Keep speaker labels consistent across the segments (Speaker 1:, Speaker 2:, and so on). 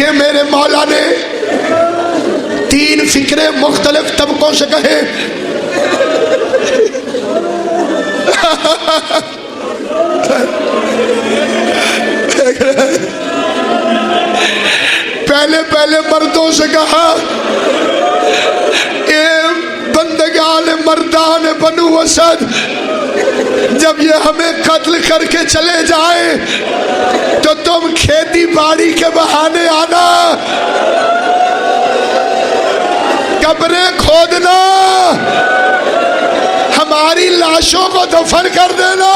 Speaker 1: کہ میرے مولا نے 3 فکریں مختلف طبقوں سے کہے. پہلے مردوں سے کہا اے بندگان مردان بنو اسد، جب یہ ہمیں قتل کر کے چلے جائیں تو تم کھیتی باڑی کے بہانے آنا، قبریں کھودنا، ہماری لاشوں کو دفن کر دینا.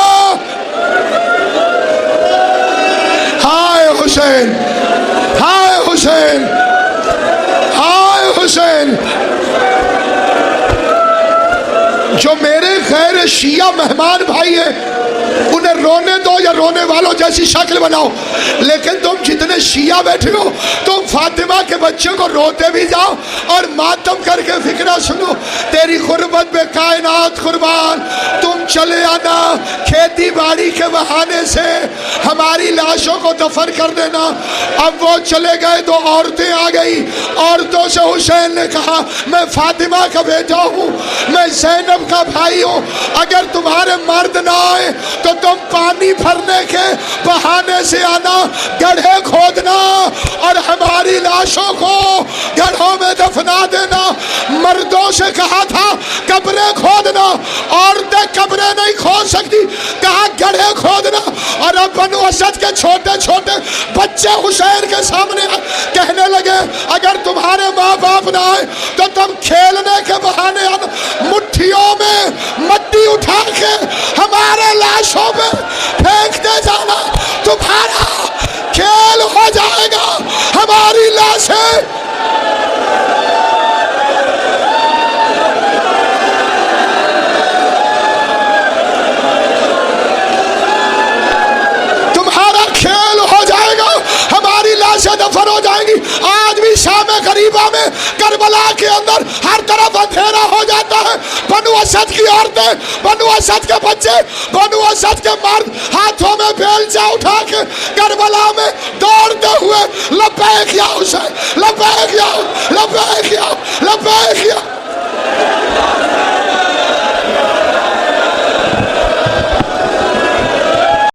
Speaker 1: ہائے حسین، ہائے حسین، ہائے حسین. جو میرے غیر شیعہ مہمان بھائی ہیں انہیں رونے دو یا رونے والوں جیسی شکل بناؤ، لیکن تم جتنے شیعہ بیٹھے ہو تم فاطمہ کے بچے کو روتے بھی جاؤ اور ماتم کر کے فکرہ سنو. تیری غربت میں کائنات قربان، تم چلے آنا، کھیتی باڑی کے بہانے سے ہماری لاشوں کو دفن کر دینا. اب وہ چلے گئے تو عورتیں آ گئی. عورتوں سے حسین نے کہا میں فاطمہ کا بیٹا ہوں، میں زینب کا بھائی ہوں، اگر تمہارے مرد نہ آئے تو تم پانی بھرنے کے بہانے سے آنا، گڑھے کھودنا اور ہماری لاشوں کو گڑھوں میں دفنا دینا. مردوں سے کہا تھا قبریں کھودنا، عورتیں قبریں نہیں کھود سکتی، کہا گڑھے کھودنا. اور اب بنو اسد کے چھوٹے چھوٹے بچے حسین کے سامنے کہنے لگے اگر تمہارے ماں باپ نہ آئے تو تم کھیلنے کے بہانے آنا، مٹھیوں میں مٹی اٹھا کے ہمارے لاشوں میں پھینکتے جانا، تمہارا کھیل ہو جائے گا ہماری لاشیں. تمہارا کھیل ہو جائے گا، ہماری لاشیں دفن ہو جائیں گی. آج بھی شام غریبہ میں کربلا کے اندر ہر طرف اندھیرا ہو جاتا ہے. بنو اسد کی عورتیں، بنو اسد کے بچے، بنو اسد کے مرد ہاتھوں میں بیلچہ اٹھا کے کربلا میں دوڑتے ہوئے لبیک یا حسین،